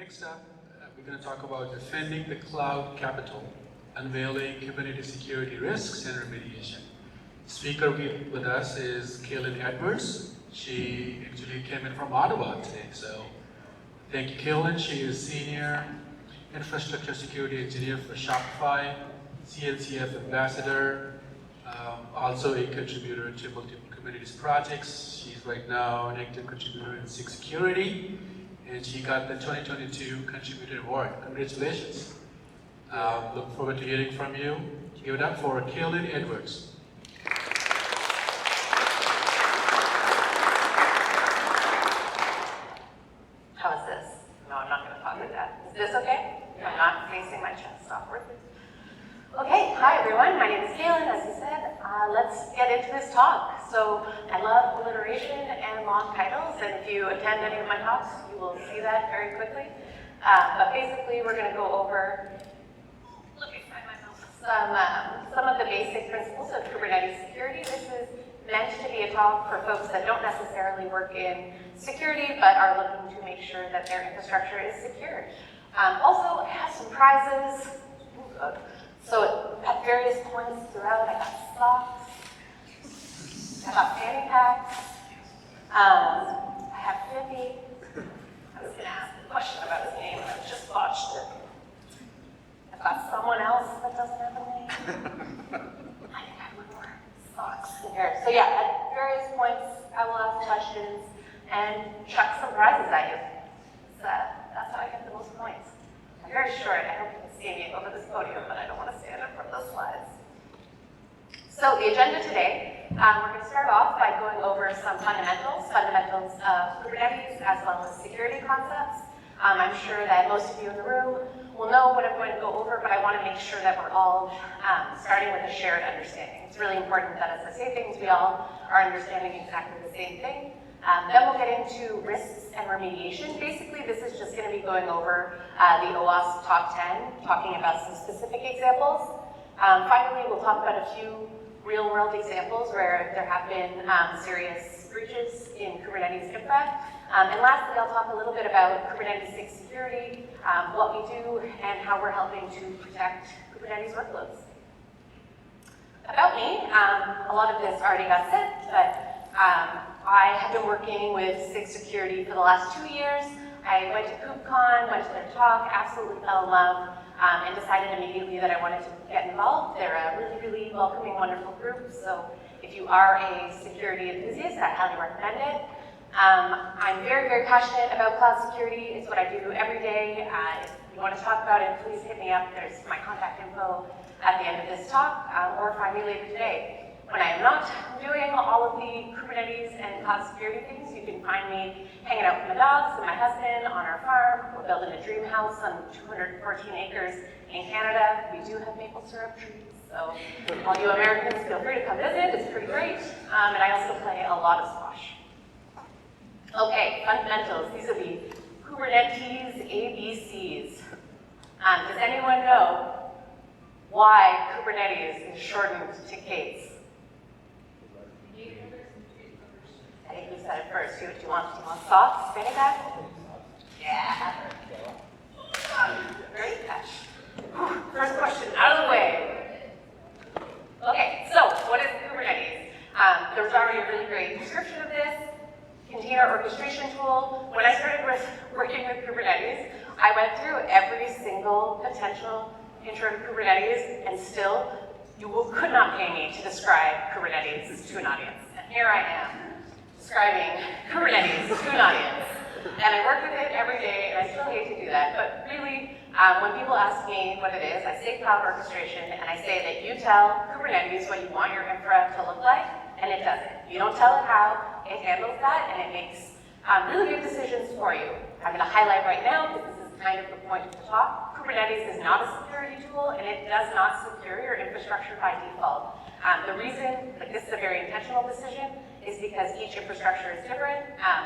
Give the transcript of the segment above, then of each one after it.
Next up, we're going to talk about defending the cloud capital, unveiling Kubernetes security risks and remediation. Speaker with us is Cailyn Edwards. She actually came in from Ottawa today, so thank you, Cailyn. She is Senior Infrastructure Security Engineer for Shopify, CNCF Ambassador, also a contributor to multiple Kubernetes projects. She's right now an active contributor in SIG-Security, and she got the 2022 Contributor Award. Congratulations. Look forward to hearing from you. Give it up for Cailyn Edwards. How is this? No, I'm not going to talk like that. Is this okay? I'm not facing my chest awkward. Okay, hi everyone. My name is Cailyn, as you said. Let's get into this talk. So I love alliteration and long titles, and if you attend any of my talks, you will see that very quickly. But basically, we're going to go over some of the basic principles of Kubernetes security. This is meant to be a talk for folks that don't necessarily work in security, but are looking to make sure that their infrastructure is secure. Also, I have some prizes. So at various points throughout, I got socks, I got fanny packs, I have 50. I was going to ask a question about his name, and I just botched it. I've got someone else that doesn't have a name. I think I have more socks in here. So yeah, at various points, I will ask questions and chuck some prizes at you. That's how I get the most points. I'm very short. I hope you can see me over this podium, but I don't want to stand in front of those slides. So the agenda today, we're going to start off by going over some fundamentals of Kubernetes as well as security concepts. I'm sure that most of you in the room will know what I'm going to go over, but I want to make sure that we're all starting with a shared understanding. It's really important that as I say things, we all are understanding exactly the same thing. Then we'll get into risks and remediation. Basically, this is just going to be going over the OWASP top 10, talking about some specific examples. Finally, we'll talk about a few real-world examples where there have been serious breaches in Kubernetes infra. And lastly, I'll talk a little bit about Kubernetes SIG-Security, what we do, and how we're helping to protect Kubernetes workloads. About me, a lot of this already got said, but I have been working with SIG-Security for the last 2 years. I went to KubeCon, went to their talk, absolutely fell in love, and decided immediately that I wanted to get involved. They're a really, really welcoming, wonderful group. So if you are a security enthusiast, I highly recommend it. I'm very, very passionate about cloud security. It's what I do every day. If you want to talk about it, please hit me up. There's my contact info at the end of this talk, or find me later today. When I am not doing all of the Kubernetes and cloud security things, you can find me hanging out with my dogs and my husband on our farm. We're building a dream house on 214 acres in Canada. We do have maple syrup trees, so all you Americans, feel free to come visit. It's pretty great. And I also play a lot of squash. Okay, fundamentals. These are the Kubernetes ABCs. Does anyone know why Kubernetes is shortened to K8s? I think you said it first. Do you want socks? Fanny pack? Yeah. Great catch. First question out of the way. Okay, so what is Kubernetes? There was already a really great description of this. Container orchestration tool. When I started working with Kubernetes, I went through every single potential intro to Kubernetes, and still, you could not pay me to describe Kubernetes to an audience. And here I am, describing Kubernetes to an audience. And I work with it every day, and I still hate to do that. But really, when people ask me what it is, I say cloud orchestration, and I say that you tell Kubernetes what you want your infra to look like, and it does it. You don't tell it how, it handles that, and it makes really good decisions for you. I'm going to highlight right now, because this is kind of the point of the talk. Kubernetes is not a security tool, and it does not secure your infrastructure by default. The reason that this is a very intentional decision is because each infrastructure is different,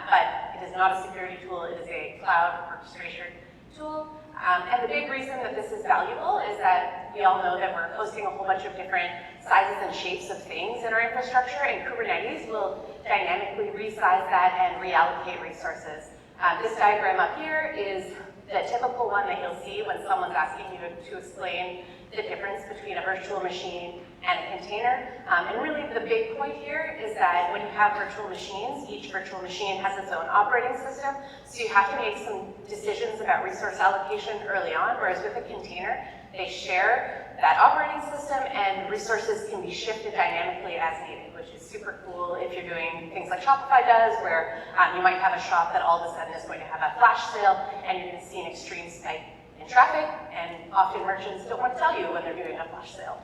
but it is not a security tool, it is a cloud orchestration tool. And the big reason that this is valuable is that we all know that we're hosting a whole bunch of different sizes and shapes of things in our infrastructure, and Kubernetes will dynamically resize that and reallocate resources. This diagram up here is the typical one that you'll see when someone's asking you to explain the difference between a virtual machine and a container. And really the big point here is that when you have virtual machines, each virtual machine has its own operating system, so you have to make some decisions about resource allocation early on, whereas with a container, they share that operating system and resources can be shifted dynamically as needed, which is super cool if you're doing things like Shopify does, where you might have a shop that all of a sudden is going to have a flash sale and you're going to see an extreme spike in traffic, and often merchants don't want to tell you when they're doing a flash sale.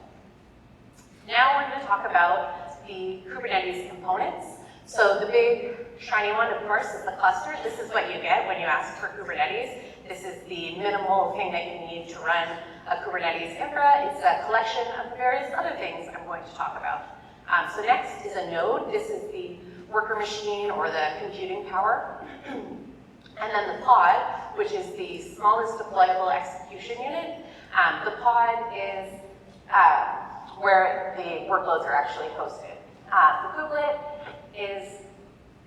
Now we're going to talk about the Kubernetes components. So the big shiny one, of course, is the cluster. This is what you get when you ask for Kubernetes. This is the minimal thing that you need to run a Kubernetes infra. It's a collection of the various other things I'm going to talk about. So next is a node. This is the worker machine or the computing power. And then the pod, which is the smallest deployable execution unit. The pod is where the workloads are actually hosted. The kubelet is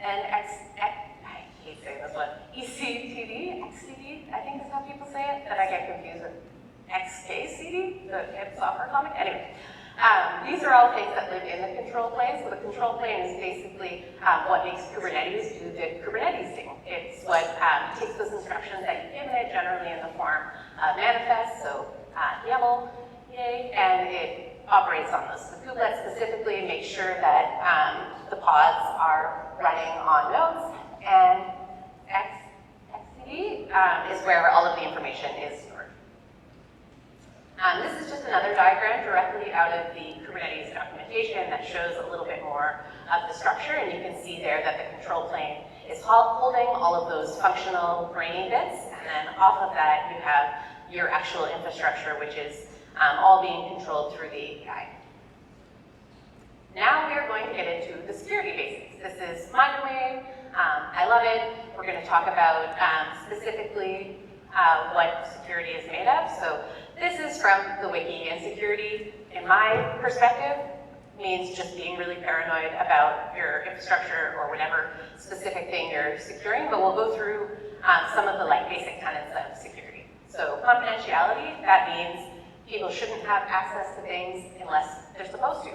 an I hate saying this one, XCTD, I think is how people say it, that I get confused with XKCD, the software comic. Anyway, these are all things that live in the control plane. So the control plane is basically what makes Kubernetes do the Kubernetes thing. It's what takes those instructions that you've given it, generally in the form of manifest, so YAML, yay, and it operates on those. The kubelet specifically makes sure that the pods are running on nodes, and XCD is where all of the information is stored. This is just another diagram directly out of the Kubernetes documentation that shows a little bit more of the structure, and you can see there that the control plane is holding all of those functional brainy bits, and then off of that you have your actual infrastructure, which is all being controlled through the API. Now we are going to get into the security basics. This is my domain. I love it. We're going to talk about specifically what security is made of. So this is from the wiki, and security, in my perspective, means just being really paranoid about your infrastructure or whatever specific thing you're securing, but we'll go through some of the basic tenets of security. So confidentiality, that means people shouldn't have access to things unless they're supposed to.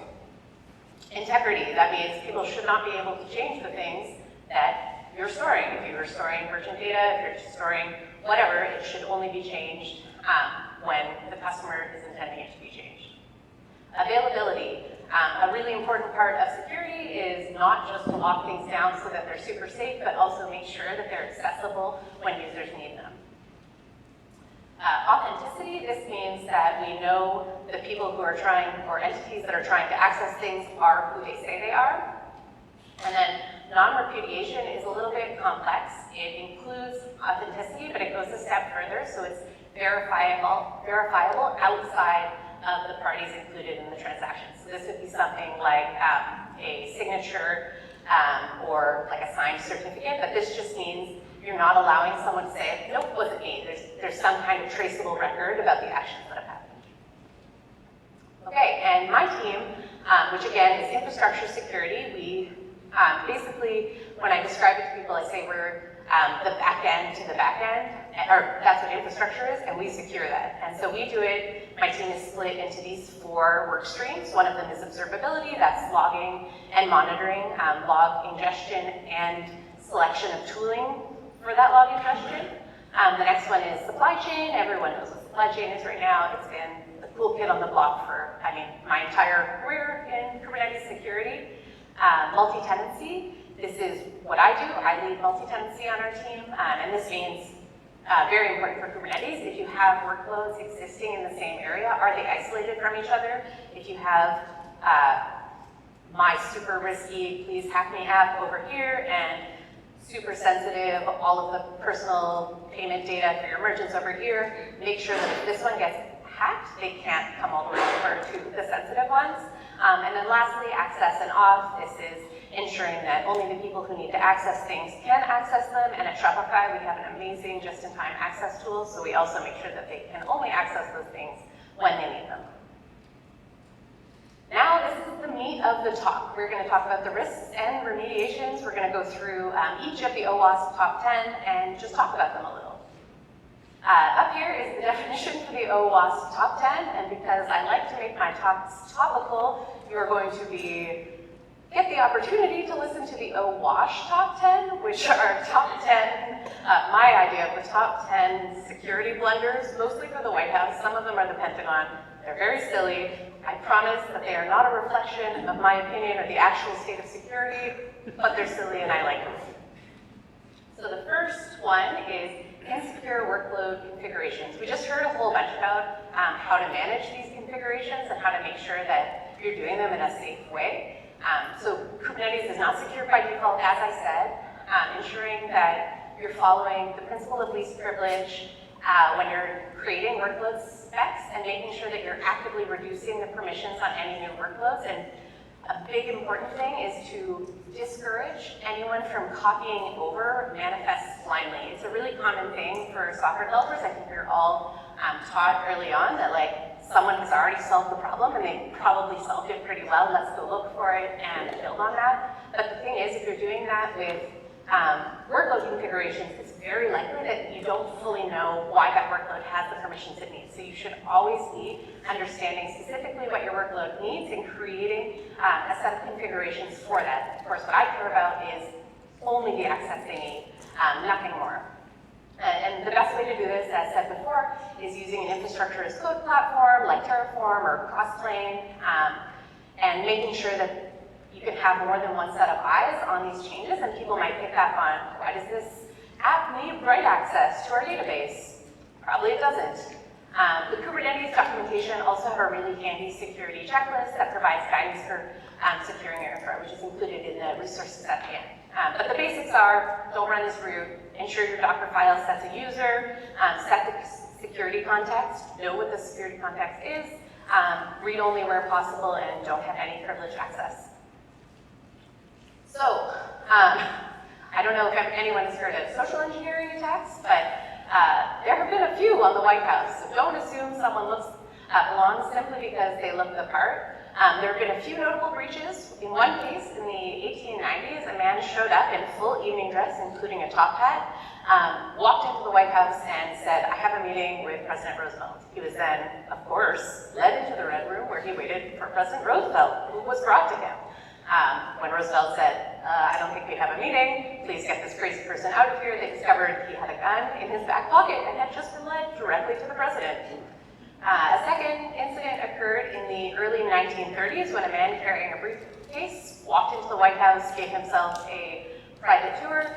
Integrity, that means people should not be able to change the things that you're storing. If you're storing merchant data, if you're storing whatever, it should only be changed when the customer is intending it to be changed. Availability, a really important part of security is not just to lock things down so that they're super safe, but also make sure that they're accessible when users need them. Authenticity, this means that we know the people who are trying, or entities that are trying to access things are who they say they are. And then non-repudiation is a little bit complex. It includes authenticity, but it goes a step further, so it's verifiable outside of the parties included in the transaction. So this would be something like a signature or like a signed certificate, but this just means you're not allowing someone to say, nope, wasn't me. There's some kind of traceable record about the actions that have happened. Okay, and my team, which again is infrastructure security, we basically, when I describe it to people, I say we're the back end to the back end, or that's what infrastructure is, and we secure that. And so we do it, my team is split into these 4 work streams. One of them is observability, that's logging and monitoring, log ingestion and selection of tooling for that log ingestion. The next one is supply chain. Everyone knows what supply chain is right now. It's been the cool kid on the block for, my entire career in Kubernetes security. Multi-tenancy, this is what I do. I lead multi-tenancy on our team, and this means very important for Kubernetes. If you have workloads existing in the same area, are they isolated from each other? If you have my super risky please hack me app over here and super sensitive, all of the personal payment data for your merchants over here, make sure that if this one gets hacked, they can't come all the way over to the sensitive ones. And then lastly, access and auth. This is ensuring that only the people who need to access things can access them. And at Shopify, we have an amazing just-in-time access tool, so we also make sure that they can only access those things when they need them. Now, this is the meat of the talk. We're going to talk about the risks and remediations. We're going to go through each of the OWASP top 10 and just talk about them a little. Up here is the definition for the OWASP Top 10, and because I like to make my talks topical, you are going to get the opportunity to listen to the OWASP Top 10, which are top 10, my idea of the top 10 security blunders, mostly for the White House. Some of them are the Pentagon. They're very silly. I promise that they are not a reflection of my opinion or the actual state of security, but they're silly and I like them. So the first one is insecure workload configurations. We just heard a whole bunch about how to manage these configurations and how to make sure that you're doing them in a safe way. So Kubernetes is not secure by default, as I said, ensuring that you're following the principle of least privilege when you're creating workload specs and making sure that you're actively reducing the permissions on any new workloads. And a big important thing is to discourage anyone from copying over manifests blindly. It's a really common thing for software developers. I think we're all taught early on that someone has already solved the problem and they probably solved it pretty well. Let's go look for it and build on that. But the thing is, if you're doing that with workload configurations, it's very likely that you don't fully know why that workload has the permissions it needs. So you should always be understanding specifically what your workload needs and creating a set of configurations for that. Of course, what I care about is only the access they need, nothing more. And the best way to do this, as said before, is using an infrastructure as code platform like Terraform or Crossplane, and making sure that you can have more than one set of eyes on these changes, and people might pick up on, why does this app need write access to our database? Probably it doesn't. The Kubernetes documentation also have a really handy security checklist that provides guidance for securing your infra, which is included in the resources at the end. But the basics are, don't run this root, ensure your Docker file sets a user, set the security context, know what the security context is, read only where possible, and don't have any privileged access. So, I don't know if anyone has heard of social engineering attacks, but there have been a few on the White House, so don't assume someone belongs simply because they look the part. There have been a few notable breaches. In one case, in the 1890s, a man showed up in full evening dress, including a top hat, walked into the White House and said, I have a meeting with President Roosevelt. He was then, of course, led into the Red Room where he waited for President Roosevelt, who was brought to him. When Roosevelt said, I don't think we have a meeting, please get this crazy person out of here, they discovered he had a gun in his back pocket and had just been led directly to the president. A second incident occurred in the early 1930s when a man carrying a briefcase walked into the White House, gave himself a private tour.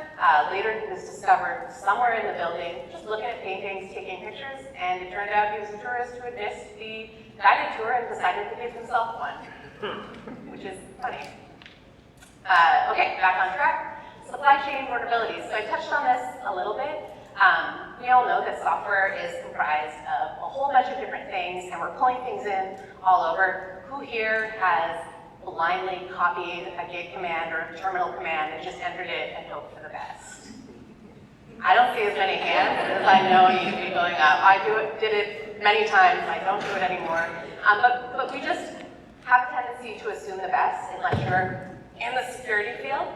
Later he was discovered somewhere in the building, just looking at paintings, taking pictures, and it turned out he was a tourist who had missed the guided tour and decided to give himself one, which is funny. Okay, back on track. Supply chain vulnerabilities. So I touched on this a little bit. We all know that software is comprised of a whole bunch of different things, and we're pulling things in all over. Who here has blindly copied a git command or a terminal command and just entered it and hoped for the best? I don't see as many hands as I know need to be going up. I did it many times. I don't do it anymore. But we just have a tendency to assume the best unless you're in the security field.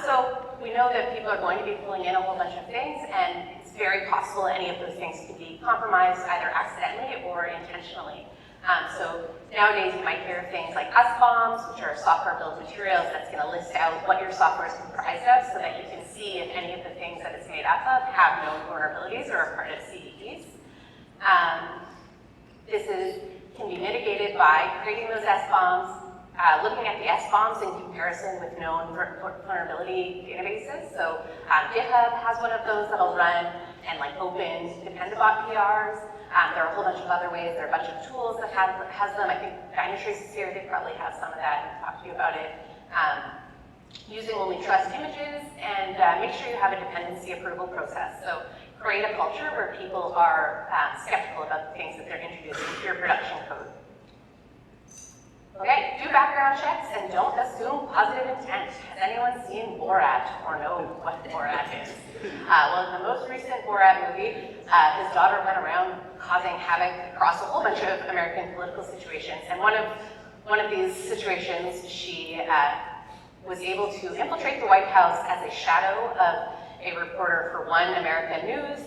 So we know that people are going to be pulling in a whole bunch of things, and it's very possible any of those things could be compromised either accidentally or intentionally. So nowadays you might hear things like SBOMs, which are software bill of materials that's going to list out what your software is comprised of so that you can see if any of the things that it's made up of have known vulnerabilities or are part of CVEs. This can be mitigated by creating those SBOMs, looking at the SBOMs in comparison with known vulnerability databases. So GitHub has one of those that'll run and open Dependabot PRs. There are a whole bunch of other ways. There are a bunch of tools that has them. I think Dynatrace is here. They probably have some of that and talk to you about it. Using only trust images, and make sure you have a dependency approval process. So create a culture where people are skeptical about the things that they're introducing to your production code. Okay, do background checks and don't assume positive intent. Has anyone seen Borat or know what Borat is? Well, in the most recent Borat movie, his daughter went around causing havoc across a whole bunch of American political situations. And one of these situations, she was able to infiltrate the White House as a shadow of a reporter for One American News.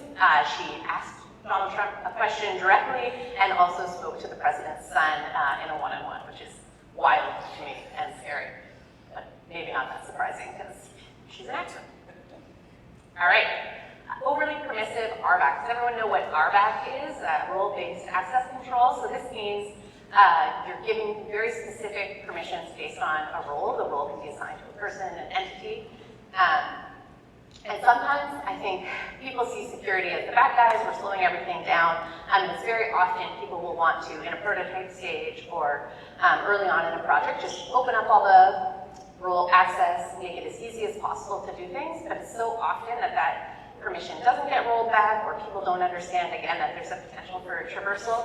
She asked Donald Trump a question directly and also spoke to the president's son in a one-on-one, which is wild to me and scary, but maybe not that surprising because she's an actor. All right, overly permissive RBAC. Does everyone know what RBAC is? Role-based access control. So this means you're giving very specific permissions based on a role. The role can be assigned to a person, an entity. And sometimes I think people see security as the bad guys, we're slowing everything down. And it's very often people will want to, in a prototype stage or early on in a project, just open up all the role access, make it as easy as possible to do things. But it's so often that that permission doesn't get rolled back, or people don't understand, again, that there's a potential for traversal.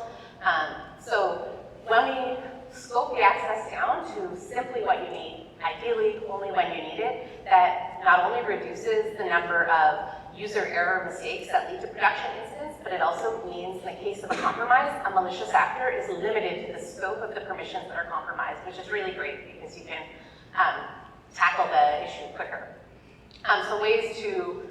So when we scope the access down to simply what you need, ideally only when you need it, that not only reduces the number of user error mistakes that lead to production incidents, but it also means in the case of a compromise, a malicious actor is limited to the scope of the permissions that are compromised, which is really great because you can tackle the issue quicker. So ways to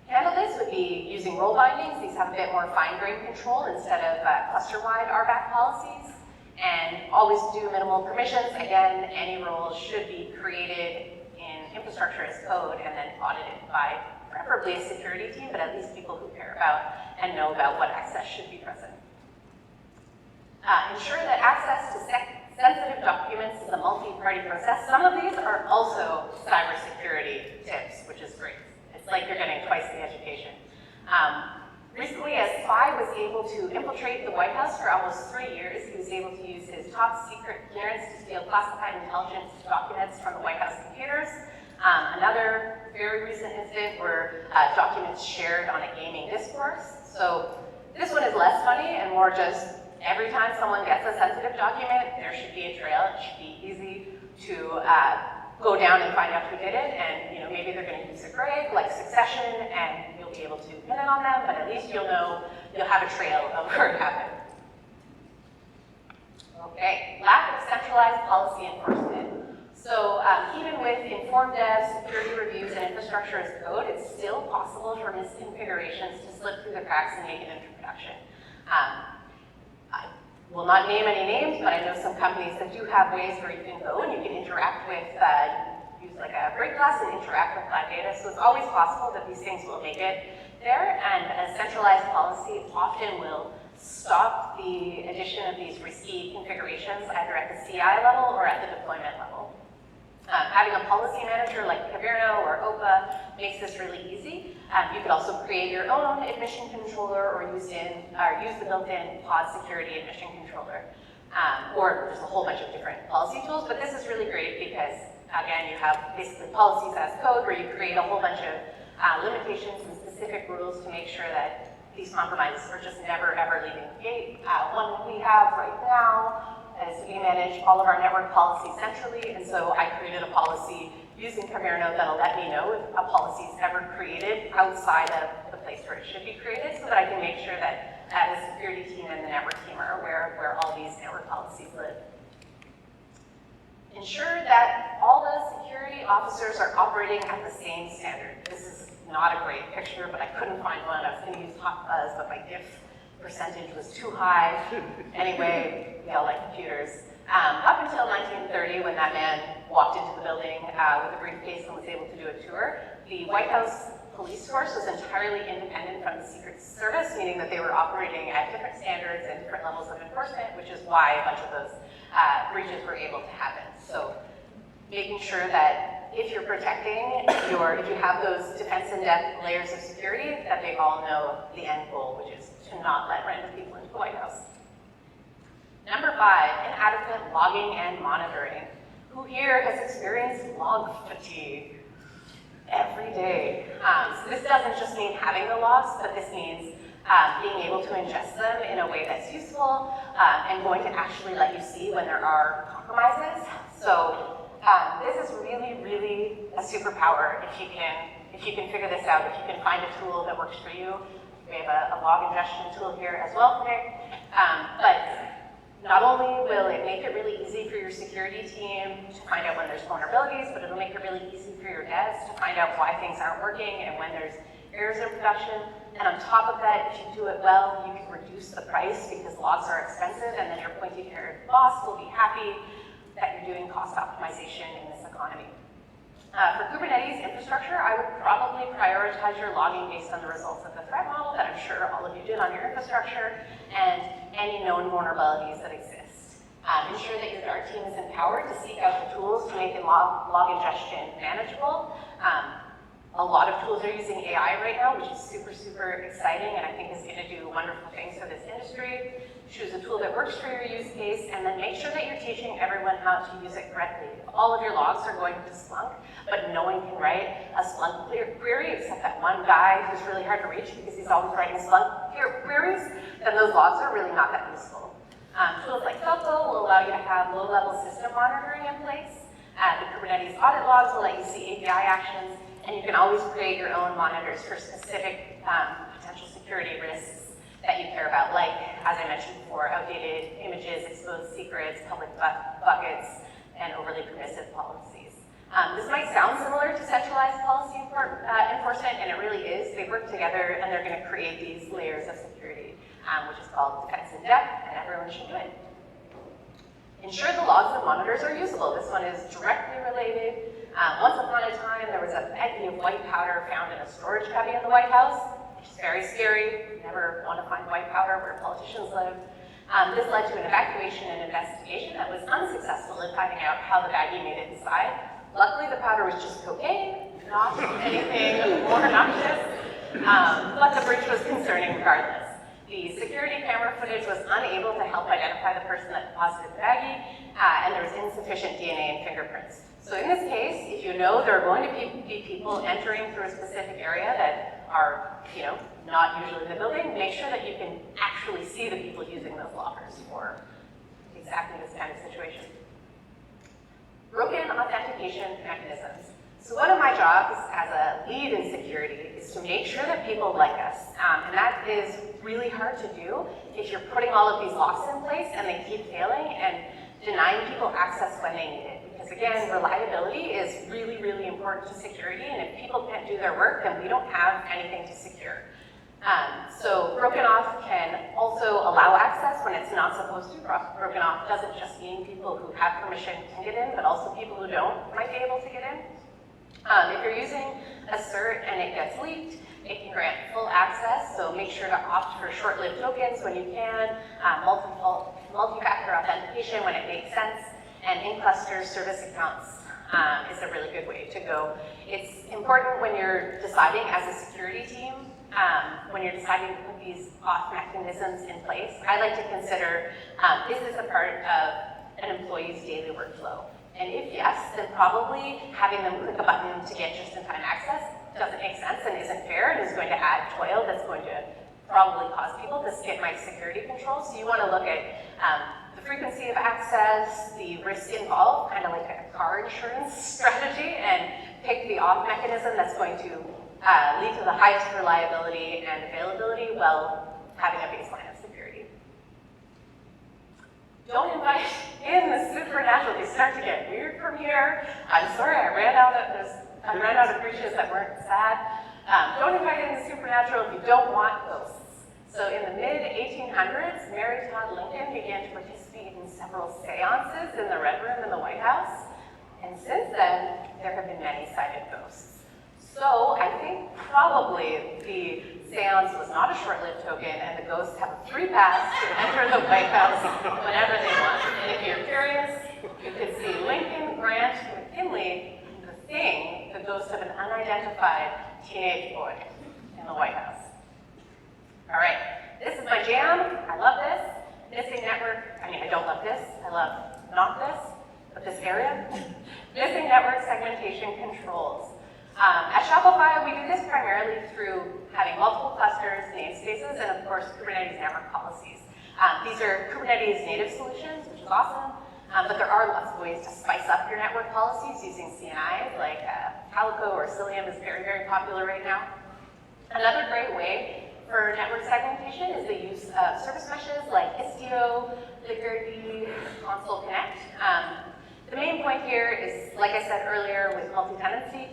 handle this would be using role bindings. These have a bit more fine-grained control instead of cluster-wide RBAC policies. And always do minimal permissions. Again, any role should be created in infrastructure as code and then audited by preferably a security team, but at least people who care about and know about what access should be present. Ensure that access to sensitive documents is a multi-party process. Some of these are also cybersecurity tips, which is great. It's like you're getting twice the education. Recently, a spy was able to infiltrate the White House for almost 3 years. He was able to use his top secret clearance to steal classified intelligence documents from the White House computers. Another very recent incident were documents shared on a gaming discourse. So this one is less funny and more just every time someone gets a sensitive document, there should be a trail. It should be easy to go down and find out who did it, and maybe they're going to use a grade like succession, and you'll be able to pin it on them, but at least you'll know, you'll have a trail of where it happened. Okay, lack of centralized policy enforcement. So even with informed devs, security reviews, and infrastructure as code, it's still possible for misconfigurations to slip through the cracks and make it into production. I will not name any names, but I know some companies that do have ways where you can go and you can interact with, use like a break glass and interact with live data. So it's always possible that these things will make it there, and a centralized policy often will stop the addition of these risky configurations either at the CI level or at the deployment level. Having a policy manager like Caverno or OPA makes this really easy. You could also create your own admission controller or use the built-in pod security admission controller. Or there's a whole bunch of different policy tools, but this is really great because, again, you have basically policies as code where you create a whole bunch of limitations and specific rules to make sure that these compromises are just never, ever leaving the gate. One we have right now is we manage all of our network policies centrally, and so I created a policy using Caverno that'll let me know if a policy is ever created outside of the place where it should be created, so that I can make sure that the security team and the network team are aware of where all these network policies live. Ensure that all the security officers are operating at the same standard. This is not a great picture, but I couldn't find one. I was going to use Hot Fuzz, but my diff percentage was too high. Anyway, we all like computers. Up until 1930, when that man walked into the building with a briefcase and was able to do a tour, the White House police force was entirely independent from the Secret Service, meaning that they were operating at different standards and different levels of enforcement, which is why a bunch of those breaches were able to happen. So making sure that if you're protecting if you have those defense in-depth layers of security, that they all know the end goal, which is to not let random people into the White House. Number 5, inadequate logging and monitoring. Who here has experienced log fatigue? Every day. So this doesn't just mean having the logs, but this means being able to ingest them in a way that's useful and going to actually let you see when there are compromises. So this is really, really a superpower if you can figure this out, if you can find a tool that works for you. We have a log ingestion tool here as well today. But not only will it make it really easy for your security team to find out when there's vulnerabilities, but it'll make it really easy for your devs to find out why things aren't working and when there's errors in production. And on top of that, if you do it well, you can reduce the price because logs are expensive, and then your pointy-haired boss will be happy that you're doing cost optimization in this economy. For Kubernetes infrastructure, I would probably prioritize your logging based on the results of the threat model that I'm sure all of you did on your infrastructure, and any known vulnerabilities that exist. Ensure that your Dart team is empowered to seek out the tools to make log ingestion manageable. A lot of tools are using AI right now, which is super, super exciting, and I think is going to do wonderful things for this industry. Choose a tool that works for your use case, and then make sure that you're teaching everyone how to use it correctly. All of your logs are going to Splunk, but no one can write a Splunk query except that one guy who's really hard to reach because he's always writing Splunk queries, then those logs are really not that useful. Tools like Felco will allow you to have low-level system monitoring in place. The Kubernetes audit logs will let you see API actions, and you can always create your own monitors for specific potential security risks that you care about, like, as I mentioned before, outdated images, exposed secrets, public buckets, and overly permissive policies. This might sound similar to centralized policy enforcement, and it really is. They work together, and they're going to create these layers of security, which is called defense in depth, and everyone should do it. Ensure the logs and monitors are usable. This one is directly related. Once upon a time, there was a baggie of white powder found in a storage cubby in the White House, which is very scary. You never want to find white powder where politicians live. This led to an evacuation and investigation that was unsuccessful in finding out how the baggie made it inside. Luckily, the powder was just cocaine, not anything more noxious, but the breach was concerning regardless. The security camera footage was unable to help identify the person that deposited the baggie, and there was insufficient DNA and fingerprints. So in this case, if you know there are going to be people entering through a specific area that are, not usually in the building, make sure that you can actually see the people using those lockers for exactly this kind of situation. Broken authentication mechanisms. So one of my jobs as a lead in security is to make sure that people like us, and that is really hard to do if you're putting all of these locks in place and they keep failing and denying people access when they need it. Because again, reliability is really, really important to security, and if people can't do their work, then we don't have anything to secure. So broken off can also allow access when it's not supposed to. Broken off doesn't just mean people who have permission can get in, but also people who don't might be able to get in. If you're using a cert and it gets leaked, it can grant full access, so make sure to opt for short-lived tokens when you can, multi-factor authentication when it makes sense, and in-cluster service accounts is a really good way to go. It's important when you're deciding as a security team, when you're deciding to put these auth mechanisms in place, I like to consider, is this a part of an employee's daily workflow? And if yes, then probably having them click a button to get just-in-time access doesn't make sense and isn't fair and is going to add toil that's going to probably cause people to skip my security controls. So you want to look at the frequency of access, the risk involved, kind of like a car insurance strategy, and pick the off mechanism that's going to lead to the highest reliability and availability while having a baseline of security. Don't invite in the supernatural. They start to get weird from here. I'm sorry, I ran out of breaches that weren't sad. Don't invite in the supernatural if you don't want ghosts. So in the mid-1800s, Mary Todd Lincoln began to participate in several seances in the Red Room in the White House. And since then, there have been many cited ghosts. So I think probably the seance was not a short-lived token, and the ghosts have a free pass to enter the White House whenever they want. And if you're curious, you can see Lincoln, Grant, McKinley, the Thing, the ghost of an unidentified teenage boy in the White House. All right, this is my jam. I love this. Missing network, I don't love this. I love not this, but this area. Missing network segmentation controls. At Shopify, we do this primarily through having multiple clusters, namespaces, and of course, Kubernetes network policies. These are Kubernetes native solutions, which is awesome, but there are lots of ways to spice up your network policies using CNIs, like Calico or Cilium is very, very popular right now. Another great way for network segmentation is the use of service meshes like Istio, Linkerd, Console Connect. The main point here is, like I said earlier, with multi-tenancy,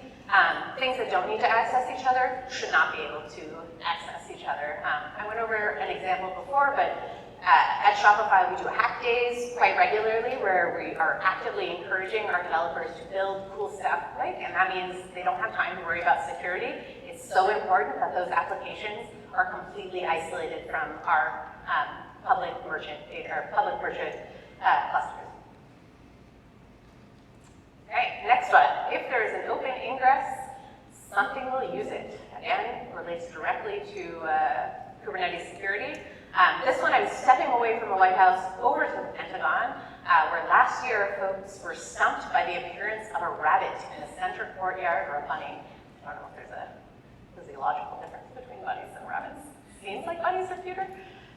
Things that don't need to access each other should not be able to access each other. I went over an example before, but at Shopify, we do hack days quite regularly where we are actively encouraging our developers to build cool stuff quick, and that means they don't have time to worry about security. It's so important that those applications are completely isolated from our public merchant data or public merchant clusters. Okay, next one. If there is an open ingress, something will use it. Again, relates directly to Kubernetes security. This one, I'm stepping away from the White House over to the Pentagon, where last year folks were stumped by the appearance of a rabbit in the center courtyard, or a bunny. I don't know if there's a physiological difference between bunnies and rabbits. Seems like bunnies are cuter.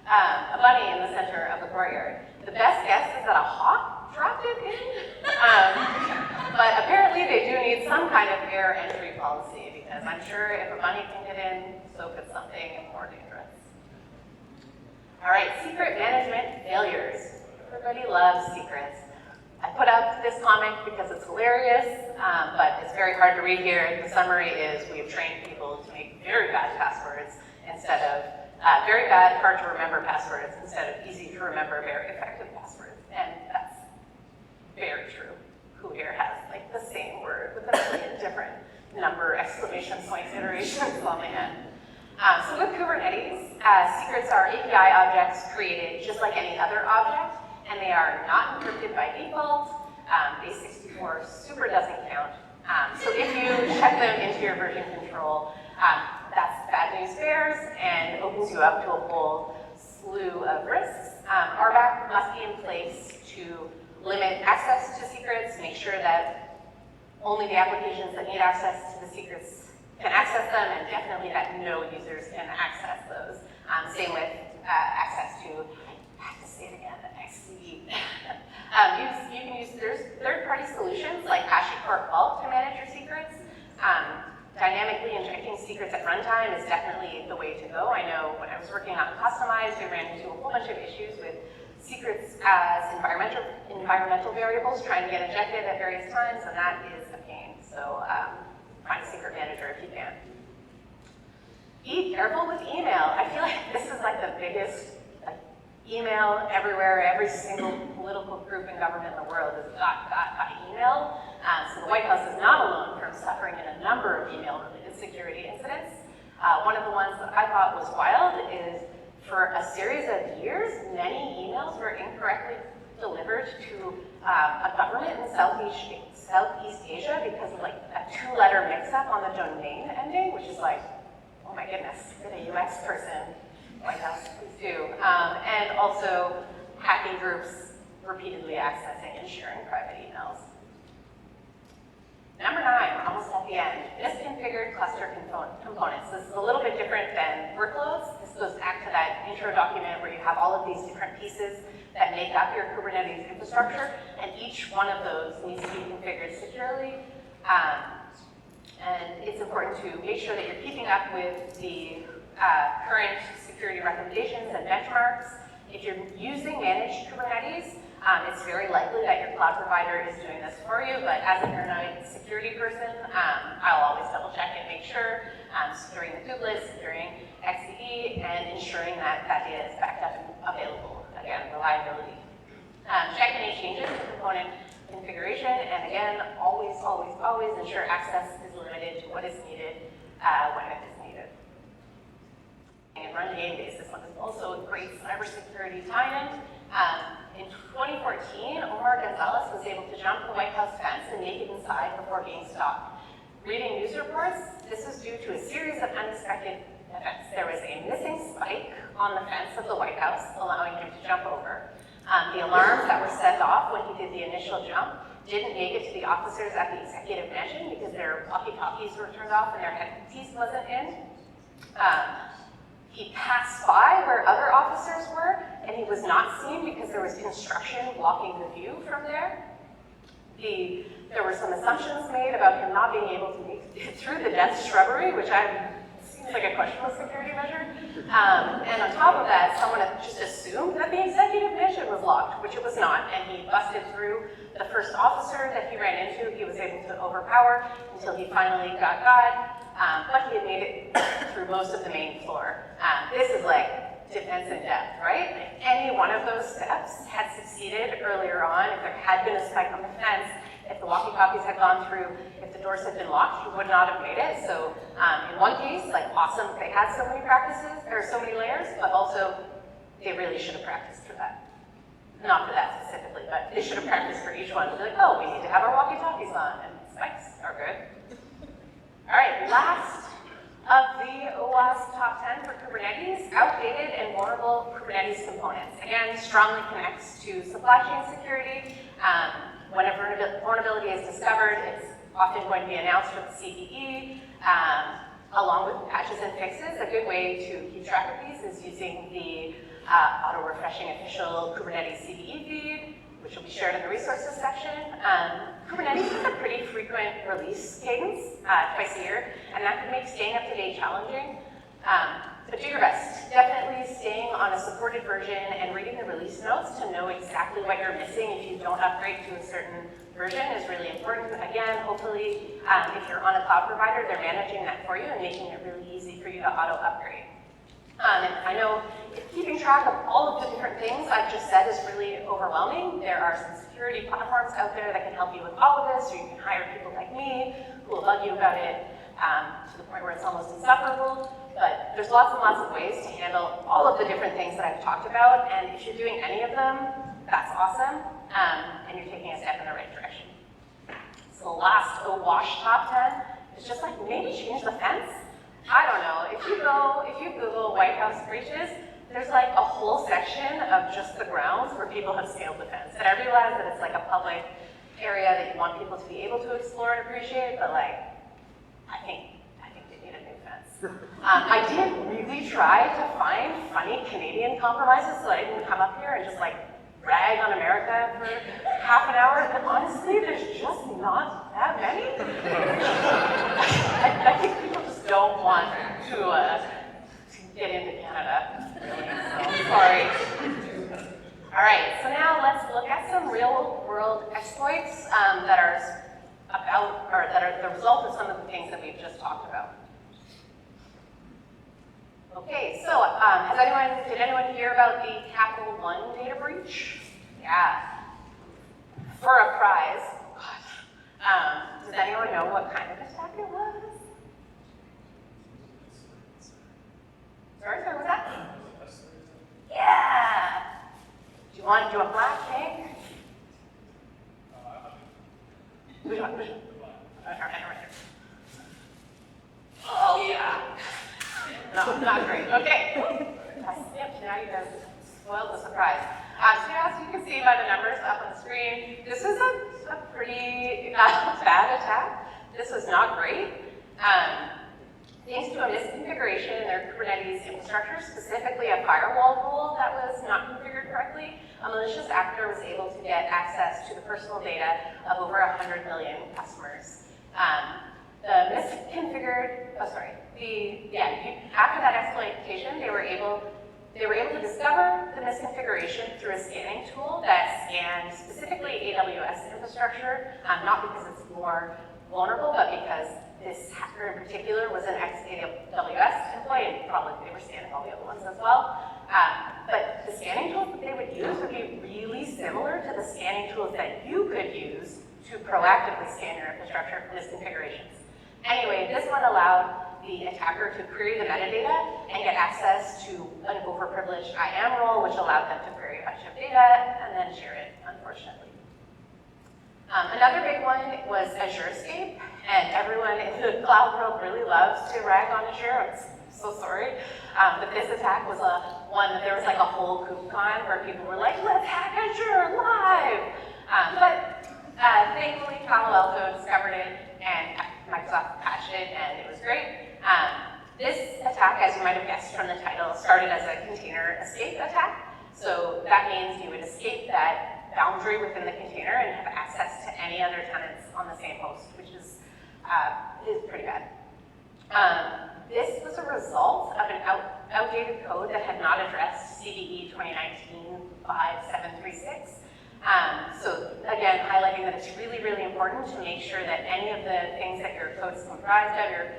A bunny in the center of the courtyard. The best guess is that a hawk dropped it in, but apparently they do need some kind of air entry policy, because I'm sure if a bunny can get in, so could something more dangerous. All right, secret management failures. Everybody loves secrets. I put out this comic because it's hilarious, but it's very hard to read here. The summary is we have trained people to make very bad passwords instead of very bad, hard to remember passwords instead of easy to remember, very effective passwords. And that's very true. Who here has like the same word with a million different number, exclamation points, iterations on the end? So with Kubernetes, secrets are API objects created just like any other object, and they are not encrypted by default. Base 64 super doesn't count. So if you check them into your version control, that's bad news bears and opens you up to a whole slew of risks. RBAC must be in place to limit access to secrets, make sure that only the applications that need access to the secrets can access them, and definitely that no users can access those. Same with access to, I have to say it again, XCD. You can use, there's third-party solutions like HashiCorp Vault to manage your secrets. Dynamically injecting secrets at runtime is definitely the way to go. I know when I was working on Customized, we ran into a whole bunch of issues with secrets as environmental variables trying to get injected at various times, and that is a pain. So find a secret manager if you can. Be careful with email. I feel like this is like the biggest email everywhere. Every single political group in government in the world is got by email. So the White House is not alone from suffering in a number of email-related security incidents. One of the ones that I thought was wild is for a series of years, many emails were incorrectly delivered to a government in Southeast Asia because of like a 2-letter mix-up on the domain ending, which is like, oh my goodness, did a UX person, White House, please do. And also hacking groups repeatedly accessing and sharing private emails. Number 9, we're almost at the end. Misconfigured cluster components. This is a little bit different than workloads. This goes back to that intro document where you have all of these different pieces that make up your Kubernetes infrastructure, and each one of those needs to be configured securely. And it's important to make sure that you're keeping up with the current security recommendations and benchmarks. If you're using managed Kubernetes, it's very likely that your cloud provider is doing this for you, but as a paranoid security person, I'll always double check and make sure, securing the kubelets, securing XCD, and ensuring that that data is backed up and available. Again, reliability. Check any changes to component configuration, and again, always ensure access is limited to what is needed when it is needed. And run game days. This one is also a great cybersecurity tie-in. In 2014, Omar Gonzalez was able to jump the White House fence and make it inside before being stopped. Reading news reports, this was due to a series of unexpected events. There was a missing spike on the fence of the White House, allowing him to jump over. The alarms that were set off when he did the initial jump didn't make it to the officers at the executive mansion because their walkie-talkies were turned off and their headpiece wasn't in. He passed by where other officers were, and he was not seen because there was construction blocking the view from there. There were some assumptions made about him not being able to make it through the dense shrubbery, which seems like a questionable security measure. And on top of that, someone had just assumed that the executive mansion was locked, which it was not, and he busted through the first officer that he ran into, he was able to overpower until he finally got God, but he had made it through most of the main floor. This is like defense in depth, right? If any one of those steps had succeeded earlier on, if there had been a spike on the fence, if the walkie-talkies had gone through, if the doors had been locked, he would not have made it. So in one case, like awesome, they had so many practices, or so many layers, but also they really should have practiced for that. Not for that specifically, but they should have practiced for each one. To be like, oh, we need to have our walkie-talkies on, and spikes are good. All right, last of the OWASP top 10 for Kubernetes, outdated and vulnerable Kubernetes components. Again, strongly connects to supply chain security. When a vulnerability is discovered, it's often going to be announced with the CVE, along with patches and fixes. A good way to keep track of these is using the auto-refreshing official Kubernetes CVE feed, which will be shared in the resources section. Kubernetes has a pretty frequent release cadence, twice a year, and that can make staying up to date challenging. But do your best. Definitely staying on a supported version and reading the release notes to know exactly what you're missing if you don't upgrade to a certain version is really important. Again, hopefully, if you're on a cloud provider, they're managing that for you and making it really easy for you to auto-upgrade. And I know keeping track of all of the different things I've just said is really overwhelming. There are some security platforms out there that can help you with all of this, or you can hire people like me who will bug you about it to the point where it's almost insufferable. But there's lots and lots of ways to handle all of the different things that I've talked about, and if you're doing any of them, that's awesome, and you're taking a step in the right direction. So the last OWASP top 10 is just like maybe change the fence. I don't know, if you Google White House breaches, there's like a whole section of just the grounds where people have scaled the fence. And I realize that it's like a public area that you want people to be able to explore and appreciate, but like, I think they need a new fence. I did really try to find funny Canadian compromises so that I didn't come up here and just like rag on America for half an hour, but honestly, there's just not that many. I think people just don't want to get into Canada, really, so sorry. All right, so now let's look at some real-world exploits that are the result of some of the things that we've just talked about. Okay, so did anyone hear about the Capital One data breach? Yeah, for a prize. Does anyone know what kind of attack it was? Sorry, what was that? Yeah. Do you want black, pink? Which one? Oh yeah. No, not great. Okay. Yep, now you guys spoiled the surprise. So as you can see by the numbers up on the screen, this is a pretty bad attack. This was not great. Thanks to a misconfiguration in their Kubernetes infrastructure, specifically a firewall rule that was not configured correctly, a malicious actor was able to get access to the personal data of over 100 million customers. After that exploitation, they were able to discover the misconfiguration through a scanning tool that scanned specifically AWS infrastructure, not because it's more vulnerable, but because this hacker in particular was an ex-AWS employee, and probably they were scanning all the other ones as well. But the scanning tools that they would use would be really similar to the scanning tools that you could use to proactively scan your infrastructure for misconfigurations. Anyway, this one allowed the attacker to query the metadata and get access to an overprivileged IAM role, which allowed them to query a bunch of data and then share it, unfortunately. Another big one was Azure Escape, and everyone in the cloud world really loves to rag on Azure. I'm so sorry. But this attack was one that there was like a whole KubeCon where people were like, let's hack Azure live! But thankfully, Palo Alto discovered it, and Microsoft patched it, and it was great. This attack, as you might have guessed from the title, started as a container escape attack. So that means you would escape that boundary within the container and have access to any other tenants on the same host, which is pretty bad. This was a result of an outdated code that had not addressed CVE 2019-5736. So again, highlighting that it's really, really important to make sure that any of the things that your code is comprised of,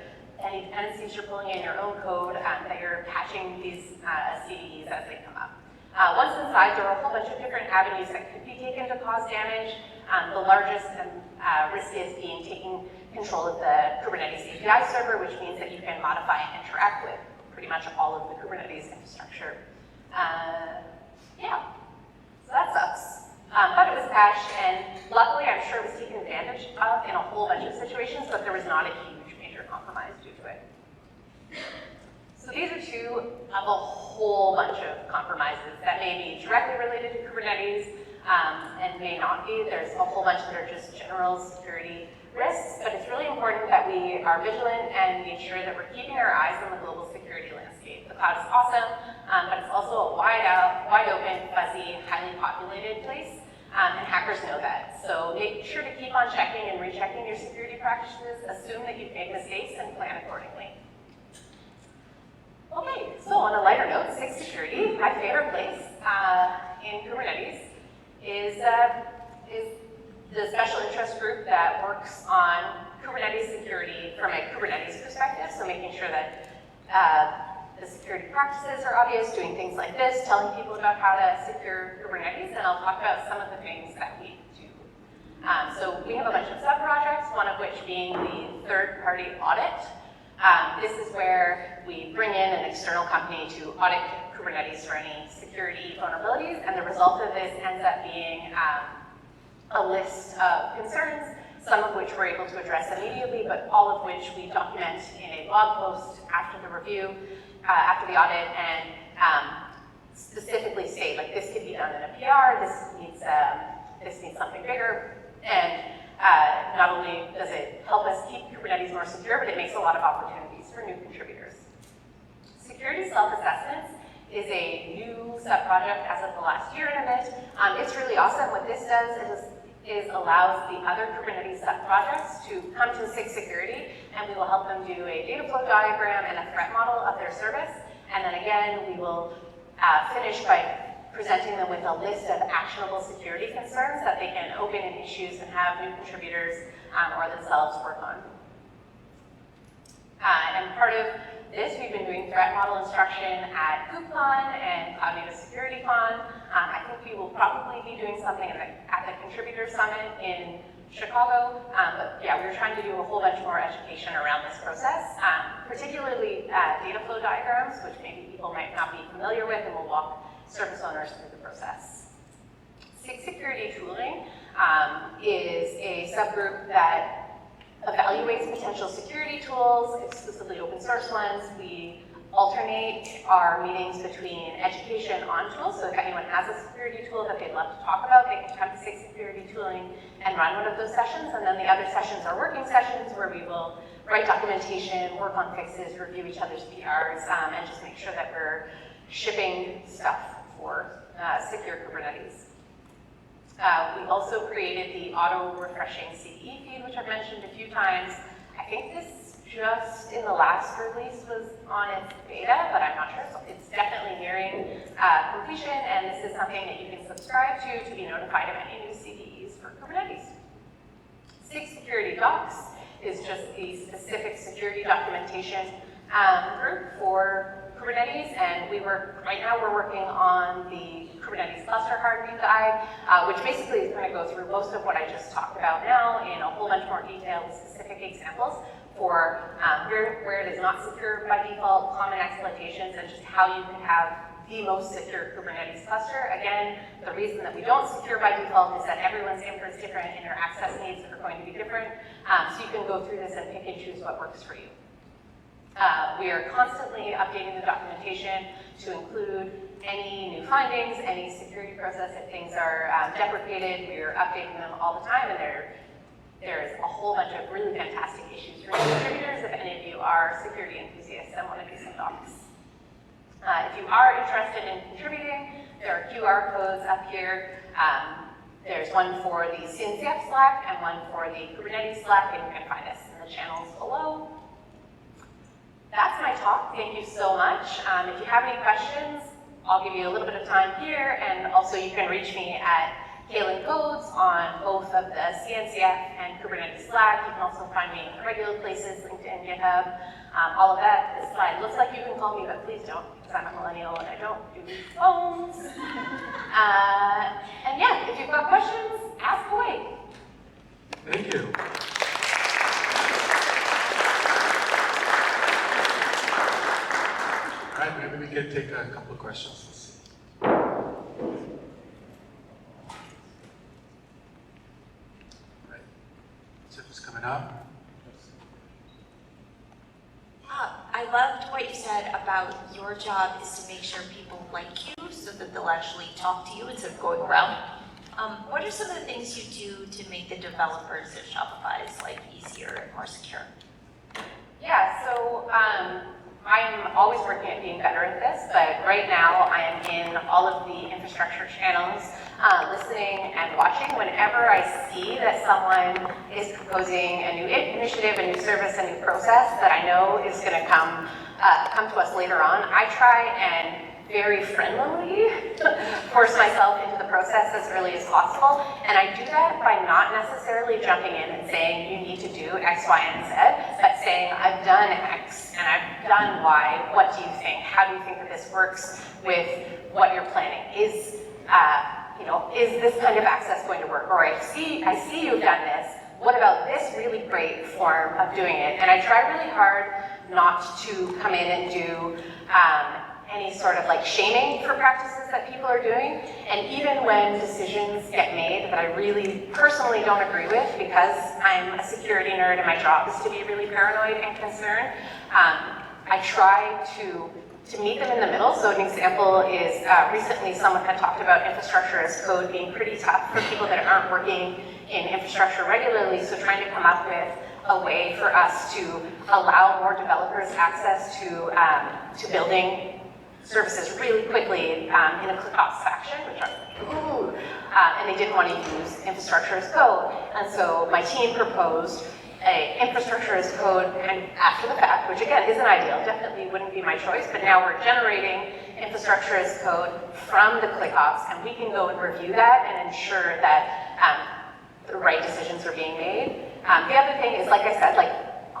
any dependencies you're pulling in your own code, that you're patching these CVEs as they come up. Once inside, there are a whole bunch of different avenues that could be taken to cause damage. The largest and riskiest being taking control of the Kubernetes API server, which means that you can modify and interact with pretty much all of the Kubernetes infrastructure. Yeah, so that sucks. But it was patched, and luckily I'm sure it was taken advantage of in a whole bunch of situations, but there was not a huge major compromise due to it. So these are two of a whole bunch of compromises that may be directly related to Kubernetes and may not be. There's a whole bunch that are just general security risks, but it's really important that we are vigilant and ensure that we're keeping our eyes on the global security landscape. The cloud is awesome, but it's also a wide open, fuzzy, highly populated place, and hackers know that. So make sure to keep on checking and rechecking your security practices, assume that you've made mistakes, and plan accordingly. Okay, so on a lighter note, SIG-Security, my favorite place in Kubernetes, is the special interest group that works on Kubernetes security from a Kubernetes perspective, so making sure that the security practices are obvious, doing things like this, telling people about how to secure Kubernetes, and I'll talk about some of the things that we do. So we have a bunch of sub-projects, one of which being the third-party audit. This is where we bring in an external company to audit Kubernetes for any security vulnerabilities, and the result of this ends up being a list of concerns, some of which we're able to address immediately, but all of which we document in a blog post after the review, after the audit, and specifically state, like, this could be done in a PR, this needs something bigger, and not only does it help us keep Kubernetes more secure, but it makes a lot of opportunities for new contributors. Security self-assessments is a new sub-project as of the last year and a bit. It's really awesome. What this does is allows the other Kubernetes sub-projects to come to SIG-Security, and we will help them do a data flow diagram and a threat model of their service. And then again, we will finish by presenting them with a list of actionable security concerns that they can open in issues and have new contributors or themselves work on. And part of this, we've been doing threat model instruction at KubeCon and Cloud Native Security Con. I think we will probably be doing something at the Contributor Summit in Chicago, but yeah, we're trying to do a whole bunch more education around this process, particularly data flow diagrams, which maybe people might not be familiar with, and we'll walk service owners through the process. SIG-Security tooling is a subgroup that evaluates potential security tools, exclusively open source ones. We alternate our meetings between education on tools, so if anyone has a security tool that they'd love to talk about, they can come to SIG-Security tooling and run one of those sessions, and then the other sessions are working sessions where we will write documentation, work on fixes, review each other's PRs, and just make sure that we're shipping stuff for secure Kubernetes. We also created the auto-refreshing CE feed, which I've mentioned a few times. I think this just in the last release was on its beta, but I'm not sure. So it's definitely nearing completion, and this is something that you can subscribe to be notified of any new CVEs for Kubernetes. SIG-Security Docs is just the specific security documentation group for Kubernetes, and right now we're working on the Kubernetes cluster hardening guide, which basically is going to go through most of what I just talked about now in a whole bunch more detailed specific examples for where it is not secure by default, common exploitations, and just how you can have the most secure Kubernetes cluster. Again, the reason that we don't secure by default is that everyone's infra is different and your access needs are going to be different, so you can go through this and pick and choose what works for you. We are constantly updating the documentation to include any new findings, any security process. If things are deprecated, we are updating them all the time, and there's a whole bunch of really fantastic issues for new contributors if any of you are security enthusiasts and want to do some docs. If you are interested in contributing, there are QR codes up here. There's one for the CNCF Slack and one for the Kubernetes Slack, and you can find us in the channels below. That's my talk. Thank you so much. If you have any questions, I'll give you a little bit of time here, and also you can reach me at Cailyn Codes on both of the CNCF and Kubernetes Slack. You can also find me in regular places, LinkedIn, GitHub, all of that. This slide looks like you can call me, but please don't, because I'm a millennial and I don't do phones. And yeah, if you've got questions, ask away. Thank you. All right, maybe we can take a couple of questions. Let's see. Right. So who's coming up? I loved what you said about your job is to make sure people like you so that they'll actually talk to you instead of going around. What are some of the things you do to make the developers at Shopify's life easier and more secure? Yeah, so I'm always working at being better at this, but right now I am in all of the infrastructure channels, listening and watching. Whenever I see that someone is proposing a new initiative, a new service, a new process that I know is going to come to us later on, I try and very friendly force myself into the process as early as possible. And I do that by not necessarily jumping in and saying, you need to do X, Y, and Z, but saying, I've done X and I've done Y. What do you think? How do you think that this works with what you're planning? Is this kind of access going to work? Or I see you've done this. What about this really great form of doing it? And I try really hard not to come in and do any sort of like shaming for practices that people are doing. And even when decisions get made that I really personally don't agree with, because I'm a security nerd and my job is to be really paranoid and concerned, I try to meet them in the middle. So an example is recently someone had talked about infrastructure as code being pretty tough for people that aren't working in infrastructure regularly. So trying to come up with a way for us to allow more developers access to building services really quickly in a ClickOps fashion, which I was like, ooh, and they didn't want to use infrastructure as code. And so my team proposed a infrastructure as code kind of after the fact, which again isn't ideal, definitely wouldn't be my choice, but now we're generating infrastructure as code from the ClickOps, and we can go and review that and ensure that the right decisions are being made. The other thing is, like I said,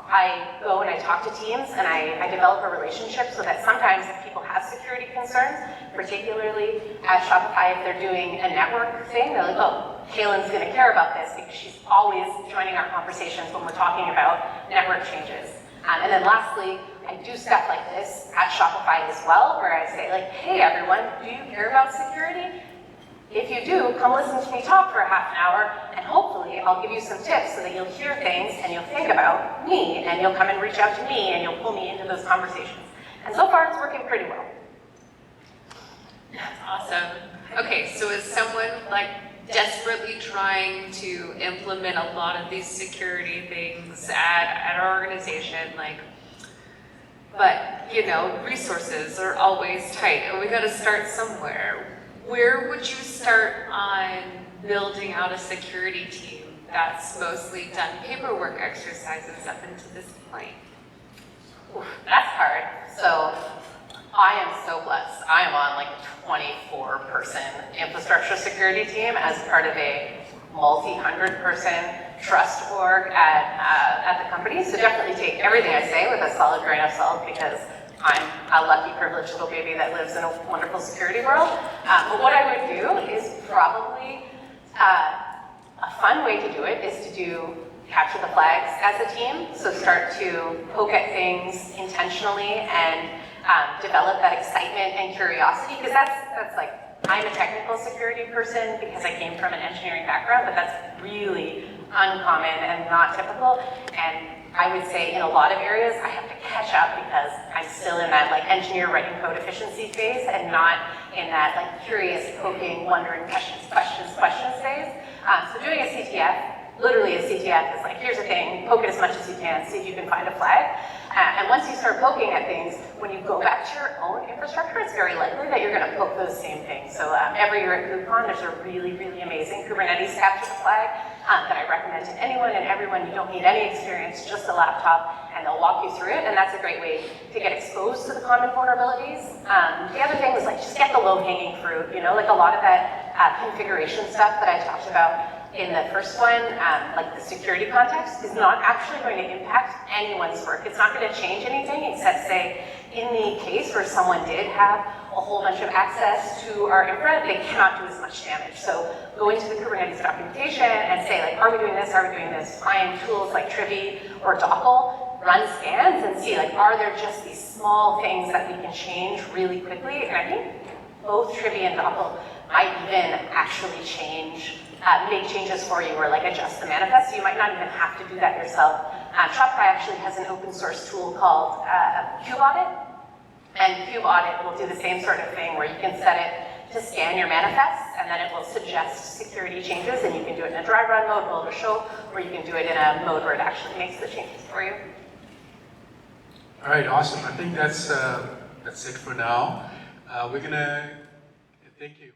I go and I talk to teams and I develop a relationship so that sometimes if people have security concerns, particularly at Shopify, if they're doing a network thing, they're like, oh, Cailyn's going to care about this because she's always joining our conversations when we're talking about network changes. And then lastly, I do stuff like this at Shopify as well, where I say like, hey everyone, do you care about security? If you do, come listen to me talk for a half an hour, and hopefully I'll give you some tips so that you'll hear things and you'll think about me, and you'll come and reach out to me, and you'll pull me into those conversations. And so far, it's working pretty well. That's awesome. Okay, so is someone like desperately trying to implement a lot of these security things at our organization, but resources are always tight, and we got to start somewhere. Where would you start on building out a security team that's mostly done paperwork exercises up until this point? Oof, that's hard. So I am so blessed. I am on like a 24-person infrastructure security team as part of a multi-100-person trust org at the company. So definitely take everything I say with a solid grain of salt, because I'm a lucky, privileged little baby that lives in a wonderful security world. But what I would do is probably, a fun way to do it is to capture the flags as a team. So start to poke at things intentionally and develop that excitement and curiosity, because that's like, I'm a technical security person because I came from an engineering background, but that's really uncommon and not typical. And I would say in a lot of areas, I have to catch up because I'm still in that like engineer writing code efficiency phase and not in that like curious, poking, wondering questions phase. So doing a CTF Literally, a CTF is like, here's a thing, poke it as much as you can, see if you can find a flag. And once you start poking at things, when you go back to your own infrastructure, it's very likely that you're going to poke those same things. So every year at KubeCon, there's a really, really amazing Kubernetes capture the flag that I recommend to anyone and everyone. You don't need any experience, just a laptop, and they'll walk you through it. And that's a great way to get exposed to the common vulnerabilities. The other thing is like, just get the low-hanging fruit. You know, like a lot of that configuration stuff that I talked about in the first one, like the security context, is not actually going to impact anyone's work. It's not going to change anything except say, in the case where someone did have a whole bunch of access to our infra, they cannot do as much damage. So go into the Kubernetes documentation and say, like, are we doing this? Are we doing this? Find tools like Trivy or Dockle, run scans and see, like, are there just these small things that we can change really quickly? And I think both Trivy and Dockle might even actually change, make changes for you or like adjust the manifest. So you might not even have to do that yourself. Shopify actually has an open source tool called KubeAudit. And KubeAudit will do the same sort of thing where you can set it to scan your manifests and then it will suggest security changes and you can do it in a dry run mode, build or show, or you can do it in a mode where it actually makes the changes for you. All right, awesome. I think that's it for now. Thank you.